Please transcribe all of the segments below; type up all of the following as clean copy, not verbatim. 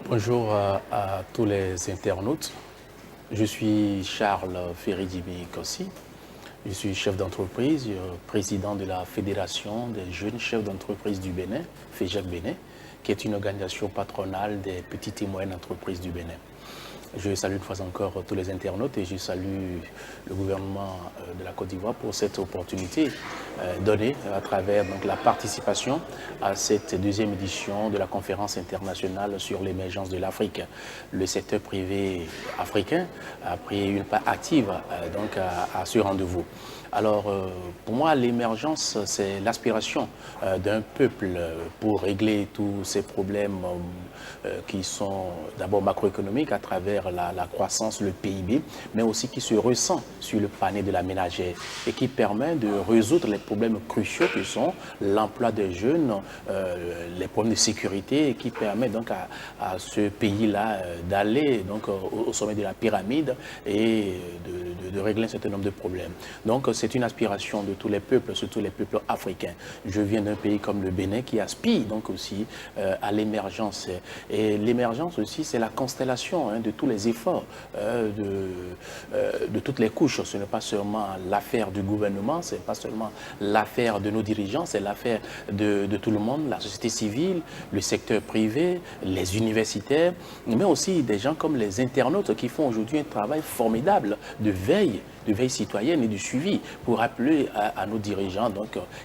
Bonjour à tous les internautes. Je suis Charles Ferridimi Kossi. Je suis chef d'entreprise, président de la Fédération des jeunes chefs d'entreprise du Bénin, FEJEC Bénin, qui est une organisation patronale des petites et moyennes entreprises du Bénin. Je salue une fois encore tous les internautes et je salue le gouvernement de la Côte d'Ivoire pour cette opportunité donnée à travers la participation à cette deuxième édition de la conférence internationale sur l'émergence de l'Afrique. Le secteur privé africain a pris une part active à ce rendez-vous. Alors, pour moi, l'émergence, c'est l'aspiration d'un peuple pour régler tous ces problèmes qui sont d'abord macroéconomiques à travers la croissance, le PIB, mais aussi qui se ressent sur le panier de la ménagère et qui permet de résoudre les problèmes cruciaux qui sont l'emploi des jeunes, les problèmes de sécurité et qui permet donc à ce pays-là d'aller au sommet de la pyramide et de régler un certain nombre de problèmes. Donc, c'est une aspiration de tous les peuples, surtout les peuples africains. Je viens d'un pays comme le Bénin qui aspire donc aussi à l'émergence. Et l'émergence aussi, c'est la constellation de tous les efforts de toutes les couches. Ce n'est pas seulement l'affaire du gouvernement, ce n'est pas seulement l'affaire de nos dirigeants, c'est l'affaire de tout le monde, la société civile, le secteur privé, les universitaires, mais aussi des gens comme les internautes qui font aujourd'hui un travail formidable de veille citoyenne et du suivi pour rappeler à nos dirigeants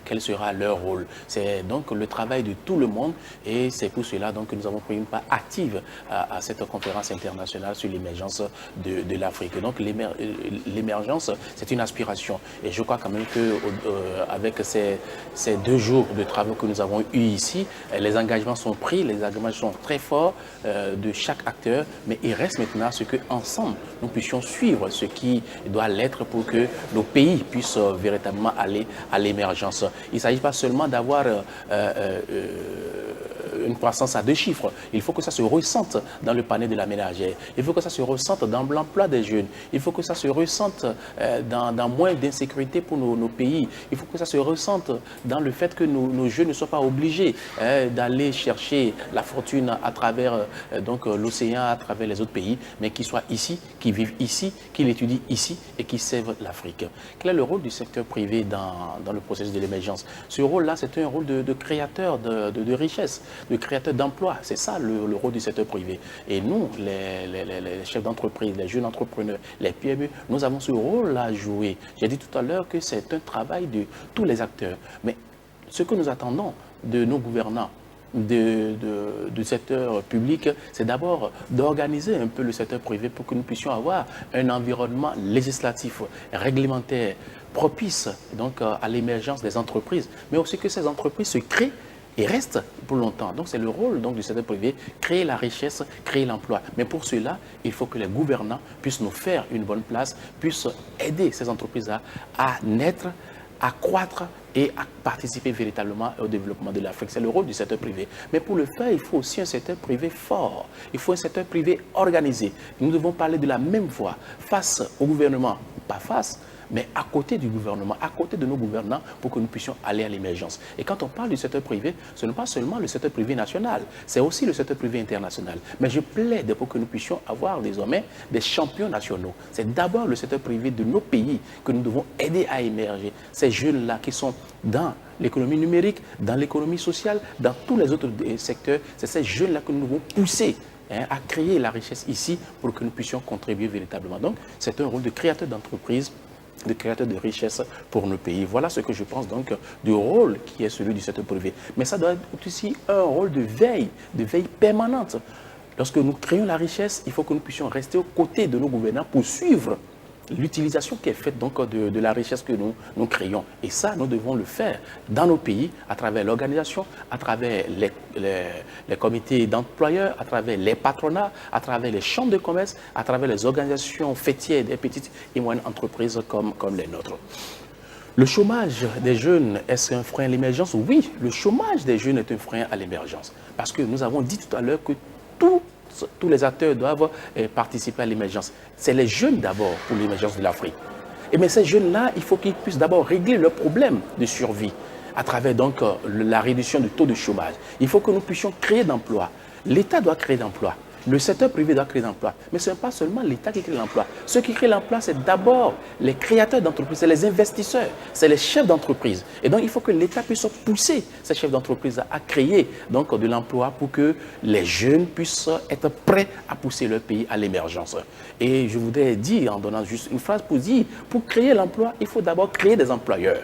quel sera leur rôle. C'est donc le travail de tout le monde et c'est pour cela que nous avons pris une part active à cette conférence internationale sur l'émergence de l'Afrique. Donc l'émergence, c'est une aspiration et je crois quand même qu'avec ces 2 jours de travaux que nous avons eus ici, les engagements sont pris, les engagements sont très forts de chaque acteur, mais il reste maintenant ce qu'ensemble nous puissions suivre ce qui doit l'être pour que nos pays puissent véritablement aller à l'émergence. Il ne s'agit pas seulement d'avoir une croissance à 2 chiffres. Il faut que ça se ressente dans le panier de la ménagère. Il faut que ça se ressente dans l'emploi des jeunes. Il faut que ça se ressente dans moins d'insécurité pour nos pays. Il faut que ça se ressente dans le fait que nos jeunes ne soient pas obligés d'aller chercher la fortune à travers l'océan, à travers les autres pays, mais qu'ils soient ici, qu'ils vivent ici, qu'ils étudient ici et qu'ils servent l'Afrique. Quel est le rôle du secteur privé dans le processus de l'émergence? Ce rôle-là, c'est un rôle de créateur de richesse, de créateur d'emplois. C'est ça le rôle du secteur privé. Et nous, les chefs d'entreprise, les jeunes entrepreneurs, les PME, nous avons ce rôle-là à jouer. J'ai dit tout à l'heure que c'est un travail de tous les acteurs. Mais ce que nous attendons de nos gouvernants, du secteur public, c'est d'abord d'organiser un peu le secteur privé pour que nous puissions avoir un environnement législatif, réglementaire, propice à l'émergence des entreprises, mais aussi que ces entreprises se créent et restent pour longtemps. Donc c'est le rôle du secteur privé, créer la richesse, créer l'emploi. Mais pour cela, il faut que les gouvernants puissent nous faire une bonne place, puissent aider ces entreprises à naître, à croître et à participer véritablement au développement de l'Afrique. C'est le rôle du secteur privé. Mais pour le faire, il faut aussi un secteur privé fort. Il faut un secteur privé organisé. Nous devons parler de la même voix face au gouvernement, pas face, mais à côté du gouvernement, à côté de nos gouvernants, pour que nous puissions aller à l'émergence. Et quand on parle du secteur privé, ce n'est pas seulement le secteur privé national, c'est aussi le secteur privé international. Mais je plaide pour que nous puissions avoir désormais des champions nationaux. C'est d'abord le secteur privé de nos pays que nous devons aider à émerger. Ces jeunes-là qui sont dans l'économie numérique, dans l'économie sociale, dans tous les autres secteurs, c'est ces jeunes-là que nous devons pousser à créer la richesse ici pour que nous puissions contribuer véritablement. Donc, c'est un rôle de créateur d'entreprise, de créateurs de richesse pour nos pays. Voilà ce que je pense du rôle qui est celui du secteur privé. Mais ça doit être aussi un rôle de veille permanente. Lorsque nous créons la richesse, il faut que nous puissions rester aux côtés de nos gouvernants pour suivre l'utilisation qui est faite de la richesse que nous créons. Et ça, nous devons le faire dans nos pays, à travers l'organisation, à travers les comités d'employeurs, à travers les patronats, à travers les chambres de commerce, à travers les organisations fêtières des petites et moyennes entreprises comme les nôtres. Le chômage des jeunes, est-ce un frein à l'émergence? Oui, le chômage des jeunes est un frein à l'émergence. Parce que nous avons dit tout à l'heure que tous les acteurs doivent participer à l'émergence. C'est les jeunes d'abord pour l'émergence de l'Afrique. Mais ces jeunes-là, il faut qu'ils puissent d'abord régler leurs problèmes de survie à travers la réduction du taux de chômage. Il faut que nous puissions créer d'emplois. L'État doit créer d'emplois. Le secteur privé doit créer l'emploi. Mais ce n'est pas seulement l'État qui crée l'emploi. Ceux qui créent l'emploi, c'est d'abord les créateurs d'entreprises, c'est les investisseurs, c'est les chefs d'entreprise. Et donc, il faut que l'État puisse pousser ces chefs d'entreprise à créer donc, de l'emploi pour que les jeunes puissent être prêts à pousser leur pays à l'émergence. Et je voudrais dire, en donnant juste une phrase pour dire, pour créer l'emploi, il faut d'abord créer des employeurs.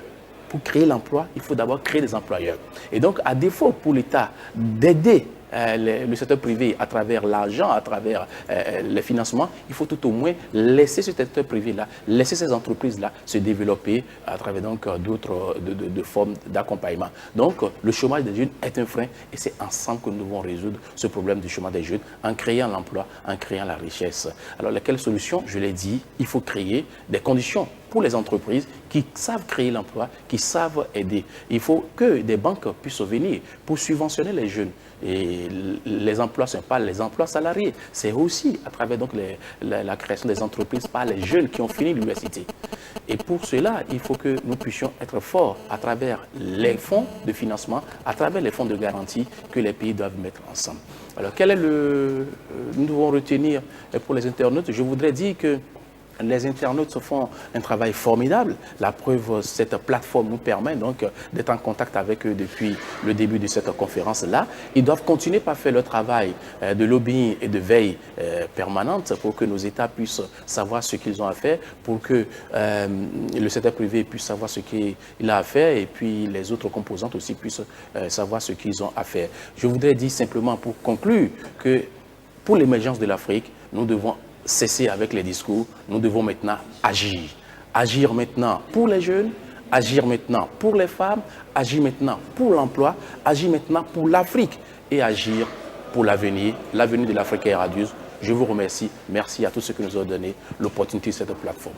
Pour créer l'emploi, il faut d'abord créer des employeurs. Et donc, à défaut pour l'État d'aider le secteur privé à travers l'argent, à travers les financements, il faut tout au moins laisser ce secteur privé-là, laisser ces entreprises-là se développer à travers donc d'autres formes d'accompagnement. Donc, le chômage des jeunes est un frein et c'est ensemble que nous devons résoudre ce problème du chômage des jeunes en créant l'emploi, en créant la richesse. Alors, quelle solution? Je l'ai dit, il faut créer des conditions pour les entreprises qui savent créer l'emploi, qui savent aider. Il faut que des banques puissent venir pour subventionner les jeunes. Et les emplois, ce ne sont pas les emplois salariés, c'est aussi à travers donc, la création des entreprises par les jeunes qui ont fini l'université. Et pour cela, il faut que nous puissions être forts à travers les fonds de financement, à travers les fonds de garantie que les pays doivent mettre ensemble. Alors, quel est nous devons retenir pour les internautes? Je voudrais dire que les internautes font un travail formidable. La preuve, cette plateforme nous permet donc d'être en contact avec eux depuis le début de cette conférence-là. Ils doivent continuer par faire leur travail de lobbying et de veille permanente pour que nos États puissent savoir ce qu'ils ont à faire, pour que le secteur privé puisse savoir ce qu'il a à faire et puis les autres composantes aussi puissent savoir ce qu'ils ont à faire. Je voudrais dire simplement pour conclure que pour l'émergence de l'Afrique, nous devons cesser avec les discours, nous devons maintenant agir. Agir maintenant pour les jeunes, agir maintenant pour les femmes, agir maintenant pour l'emploi, agir maintenant pour l'Afrique et agir pour l'avenir de l'Afrique est radieux. Je vous remercie. Merci à tous ceux qui nous ont donné l'opportunité de cette plateforme.